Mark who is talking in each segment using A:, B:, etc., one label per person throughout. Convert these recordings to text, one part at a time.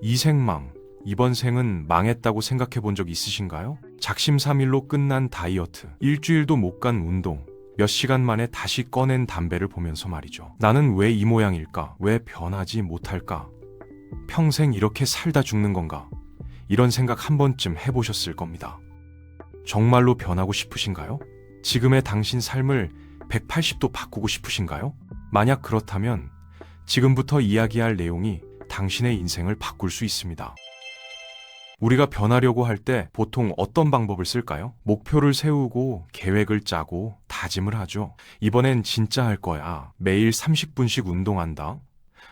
A: 이 생망, 이번 생은 망했다고 생각해 본 적 있으신가요? 작심삼일로 끝난 다이어트, 일주일도 못 간 운동, 몇 시간 만에 다시 꺼낸 담배를 보면서 말이죠. 나는 왜 이 모양일까? 왜 변하지 못할까? 평생 이렇게 살다 죽는 건가? 이런 생각 한 번쯤 해보셨을 겁니다. 정말로 변하고 싶으신가요? 지금의 당신 삶을 180도 바꾸고 싶으신가요? 만약 그렇다면 지금부터 이야기할 내용이 당신의 인생을 바꿀 수 있습니다. 우리가 변하려고 할 때 보통 어떤 방법을 쓸까요? 목표를 세우고 계획을 짜고 다짐을 하죠. 이번엔 진짜 할 거야. 매일 30분씩 운동한다.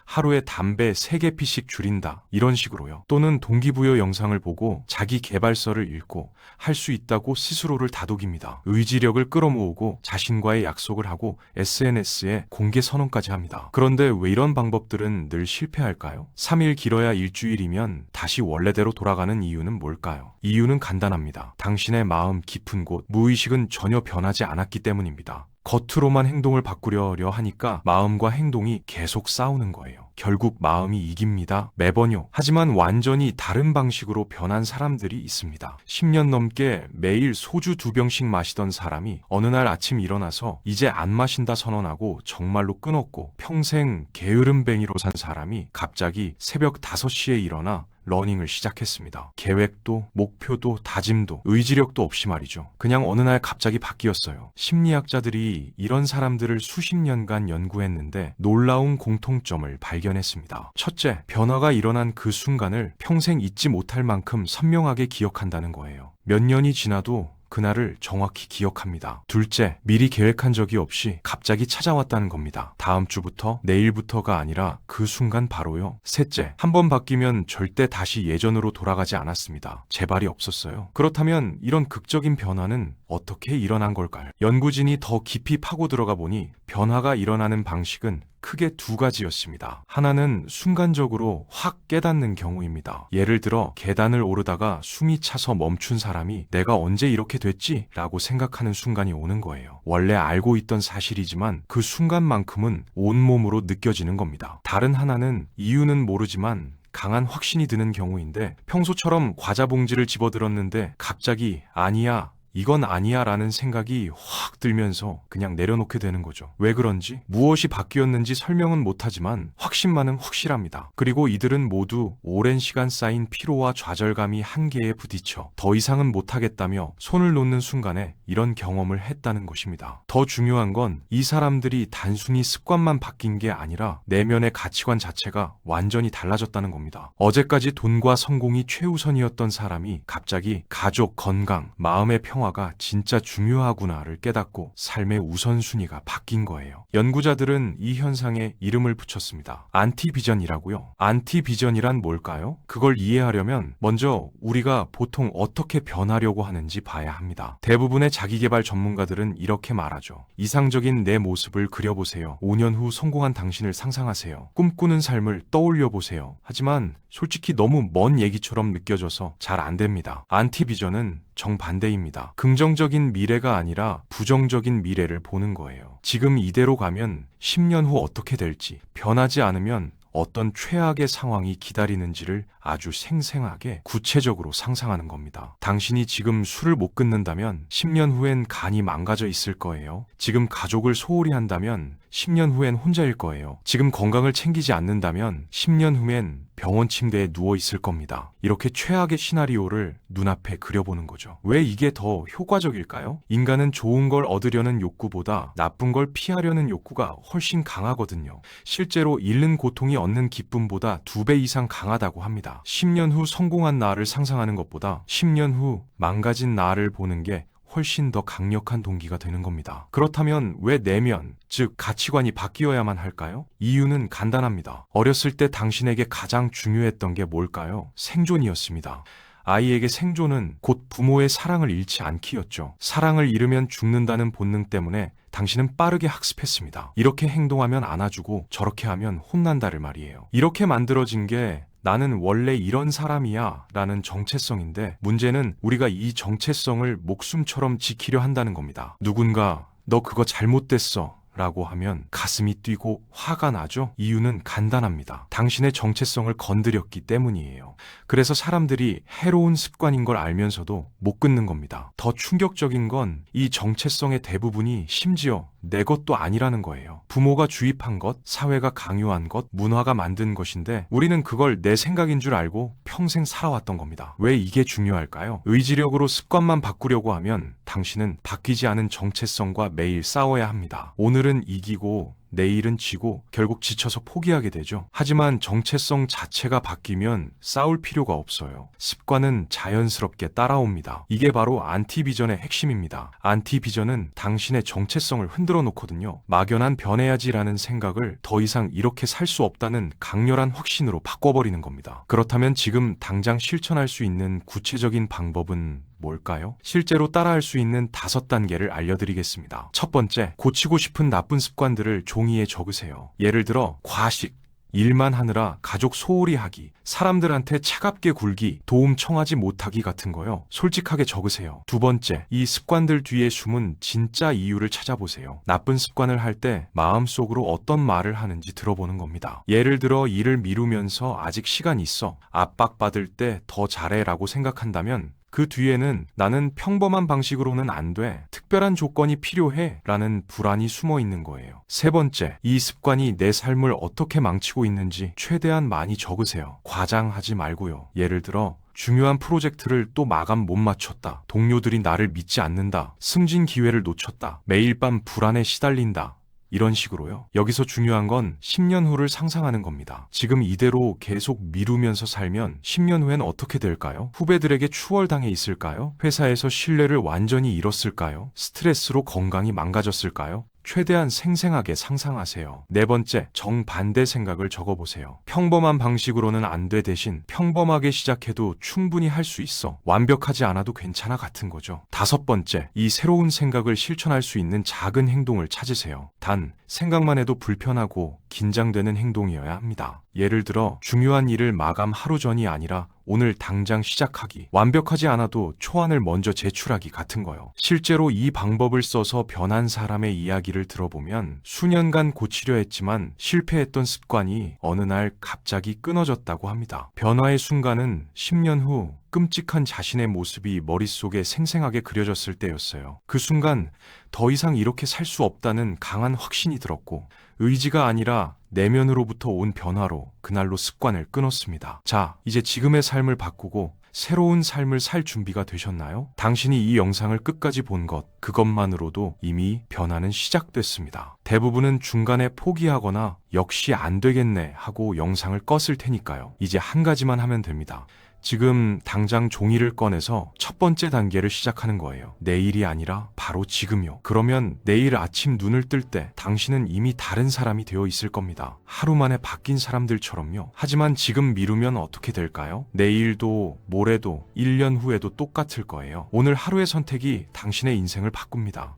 A: 하루에 담배 3개 피씩 줄인다. 이런 식으로요. 또는 동기부여 영상을 보고 자기 개발서를 읽고 할 수 있다고 스스로를 다독입니다. 의지력을 끌어모으고 자신과의 약속을 하고 SNS에 공개 선언까지 합니다. 그런데 왜 이런 방법들은 늘 실패할까요? 3일 길어야 일주일이면 다시 원래대로 돌아가는 이유는 뭘까요? 이유는 간단합니다. 당신의 마음 깊은 곳, 무의식은 전혀 변하지 않았기 때문입니다. 겉으로만 행동을 바꾸려려 하니까 마음과 행동이 계속 싸우는 거예요. 결국 마음이 이깁니다. 매번요. 하지만 완전히 다른 방식으로 변한 사람들이 있습니다. 10년 넘게 매일 소주 2병씩 마시던 사람이 어느 날 아침 일어나서 이제 안 마신다 선언하고 정말로 끊었고, 평생 게으름뱅이로 산 사람이 갑자기 새벽 5시에 일어나 러닝을 시작했습니다. 계획도, 목표도, 다짐도, 의지력도 없이 말이죠. 그냥 어느 날 갑자기 바뀌었어요. 심리학자들이 이런 사람들을 수십 년간 연구했는데 놀라운 공통점을 발견했습니다. 첫째, 변화가 일어난 그 순간을 평생 잊지 못할 만큼 선명하게 기억한다는 거예요. 몇 년이 지나도 그날을 정확히 기억합니다. 둘째, 미리 계획한 적이 없이 갑자기 찾아왔다는 겁니다. 다음 주부터, 내일부터가 아니라 그 순간 바로요. 셋째, 한번 바뀌면 절대 다시 예전으로 돌아가지 않았습니다. 재발이 없었어요. 그렇다면 이런 극적인 변화는 어떻게 일어난 걸까요? 연구진이 더 깊이 파고 들어가 보니 변화가 일어나는 방식은 크게 2가지였습니다. 하나는 순간적으로 확 깨닫는 경우입니다. 예를 들어 계단을 오르다가 숨이 차서 멈춘 사람이 내가 언제 이렇게 됐지? 라고 생각하는 순간이 오는 거예요. 원래 알고 있던 사실이지만 그 순간만큼은 온몸으로 느껴지는 겁니다. 다른 하나는 이유는 모르지만 강한 확신이 드는 경우인데, 평소처럼 과자 봉지를 집어들었는데 갑자기 아니야, 이건 아니야 라는 생각이 확 들면서 그냥 내려놓게 되는 거죠. 왜 그런지, 무엇이 바뀌었는지 설명은 못하지만 확신만은 확실합니다. 그리고 이들은 모두 오랜 시간 쌓인 피로와 좌절감이 한계에 부딪혀 더 이상은 못하겠다며 손을 놓는 순간에 이런 경험을 했다는 것입니다. 더 중요한 건 이 사람들이 단순히 습관만 바뀐 게 아니라 내면의 가치관 자체가 완전히 달라졌다는 겁니다. 어제까지 돈과 성공이 최우선이었던 사람이 갑자기 가족, 건강, 마음의 평화 가 진짜 중요하구나를 깨닫고 삶의 우선순위가 바뀐 거예요. 연구자들은 이 현상에 이름을 붙였습니다. 안티비전이라고요. 안티비전이란 뭘까요? 그걸 이해하려면 먼저 우리가 보통 어떻게 변하려고 하는지 봐야 합니다. 대부분의 자기계발 전문가들은 이렇게 말하죠. 이상적인 내 모습을 그려보세요. 5년 후 성공한 당신을 상상하세요. 꿈꾸는 삶을 떠올려 보세요. 하지만 솔직히 너무 먼 얘기처럼 느껴져서 잘 안 됩니다. 안티비전은 정반대입니다. 긍정적인 미래가 아니라 부정적인 미래를 보는 거예요. 지금 이대로 가면 10년 후 어떻게 될지, 변하지 않으면 어떤 최악의 상황이 기다리는지를 아주 생생하게 구체적으로 상상하는 겁니다. 당신이 지금 술을 못 끊는다면 10년 후엔 간이 망가져 있을 거예요. 지금 가족을 소홀히 한다면 10년 후엔 혼자일 거예요. 지금 건강을 챙기지 않는다면 10년 후엔 병원 침대에 누워 있을 겁니다. 이렇게 최악의 시나리오를 눈앞에 그려보는 거죠. 왜 이게 더 효과적일까요? 인간은 좋은 걸 얻으려는 욕구보다 나쁜 걸 피하려는 욕구가 훨씬 강하거든요. 실제로 잃는 고통이 얻는 기쁨보다 2배 이상 강하다고 합니다. 10년 후 성공한 나를 상상하는 것보다 10년 후 망가진 나를 보는 게 훨씬 더 강력한 동기가 되는 겁니다. 그렇다면 왜 내면, 즉 가치관이 바뀌어야만 할까요? 이유는 간단합니다. 어렸을 때 당신에게 가장 중요했던 게 뭘까요? 생존이었습니다. 아이에게 생존은 곧 부모의 사랑을 잃지 않기였죠. 사랑을 잃으면 죽는다는 본능 때문에 당신은 빠르게 학습했습니다. 이렇게 행동하면 안아주고 저렇게 하면 혼난다를 말이에요. 이렇게 만들어진 게 나는 원래 이런 사람이야 라는 정체성인데, 문제는 우리가 이 정체성을 목숨처럼 지키려 한다는 겁니다. 누군가 너 그거 잘못됐어 라고 하면 가슴이 뛰고 화가 나죠? 이유는 간단합니다. 당신의 정체성을 건드렸기 때문이에요. 그래서 사람들이 해로운 습관인 걸 알면서도 못 끊는 겁니다. 더 충격적인 건 이 정체성의 대부분이 심지어 내 것도 아니라는 거예요. 부모가 주입한 것, 사회가 강요한 것, 문화가 만든 것인데 우리는 그걸 내 생각인 줄 알고 평생 살아왔던 겁니다. 왜 이게 중요할까요? 의지력으로 습관만 바꾸려고 하면 당신은 바뀌지 않은 정체성과 매일 싸워야 합니다. 오늘은 이기고 내일은 지고 결국 지쳐서 포기하게 되죠. 하지만 정체성 자체가 바뀌면 싸울 필요가 없어요. 습관은 자연스럽게 따라옵니다. 이게 바로 안티비전의 핵심입니다. 안티비전은 당신의 정체성을 흔들어 놓거든요. 막연한 변해야지라는 생각을 더 이상 이렇게 살 수 없다는 강렬한 확신으로 바꿔버리는 겁니다. 그렇다면 지금 당장 실천할 수 있는 구체적인 방법은 뭘까요? 실제로 따라할 수 있는 5단계를 알려드리겠습니다. 첫 번째, 고치고 싶은 나쁜 습관들을 종이에 적으세요. 예를 들어 과식, 일만 하느라 가족 소홀히 하기, 사람들한테 차갑게 굴기, 도움 청하지 못하기 같은 거요. 솔직하게 적으세요. 두 번째, 이 습관들 뒤에 숨은 진짜 이유를 찾아보세요. 나쁜 습관을 할 때 마음속으로 어떤 말을 하는지 들어보는 겁니다. 예를 들어 일을 미루면서 아직 시간 있어, 압박받을 때 더 잘해라고 생각한다면 그 뒤에는 나는 평범한 방식으로는 안 돼, 특별한 조건이 필요해 라는 불안이 숨어 있는 거예요. 세 번째, 이 습관이 내 삶을 어떻게 망치고 있는지 최대한 많이 적으세요. 과장하지 말고요. 예를 들어 중요한 프로젝트를 또 마감 못 맞췄다, 동료들이 나를 믿지 않는다, 승진 기회를 놓쳤다, 매일 밤 불안에 시달린다, 이런 식으로요. 여기서 중요한 건 10년 후를 상상하는 겁니다. 지금 이대로 계속 미루면서 살면 10년 후엔 어떻게 될까요? 후배들에게 추월당해 있을까요? 회사에서 신뢰를 완전히 잃었을까요? 스트레스로 건강이 망가졌을까요? 최대한 생생하게 상상하세요. 네 번째, 정반대 생각을 적어보세요. 평범한 방식으로는 안 돼 대신 평범하게 시작해도 충분히 할 수 있어, 완벽하지 않아도 괜찮아 같은 거죠. 다섯 번째, 이 새로운 생각을 실천할 수 있는 작은 행동을 찾으세요. 단, 생각만 해도 불편하고 긴장되는 행동이어야 합니다. 예를 들어 중요한 일을 마감 하루 전이 아니라 오늘 당장 시작하기, 완벽하지 않아도 초안을 먼저 제출하기 같은 거요. 실제로 이 방법을 써서 변한 사람의 이야기를 들어보면 수년간 고치려 했지만 실패했던 습관이 어느 날 갑자기 끊어졌다고 합니다. 변화의 순간은 10년 후 끔찍한 자신의 모습이 머릿속에 생생하게 그려졌을 때였어요. 그 순간 더 이상 이렇게 살 수 없다는 강한 확신이 들었고, 의지가 아니라 내면으로부터 온 변화로 그날로 습관을 끊었습니다. 자, 이제 지금의 삶을 바꾸고 새로운 삶을 살 준비가 되셨나요? 당신이 이 영상을 끝까지 본 것, 그것만으로도 이미 변화는 시작됐습니다. 대부분은 중간에 포기하거나 역시 안 되겠네 하고 영상을 껐을 테니까요. 이제 한 가지만 하면 됩니다. 지금 당장 종이를 꺼내서 첫 번째 단계를 시작하는 거예요. 내일이 아니라 바로 지금요. 그러면 내일 아침 눈을 뜰 때 당신은 이미 다른 사람이 되어 있을 겁니다. 하루 만에 바뀐 사람들처럼요. 하지만 지금 미루면 어떻게 될까요? 내일도 모레도 1년 후에도 똑같을 거예요. 오늘 하루의 선택이 당신의 인생을 바꿉니다.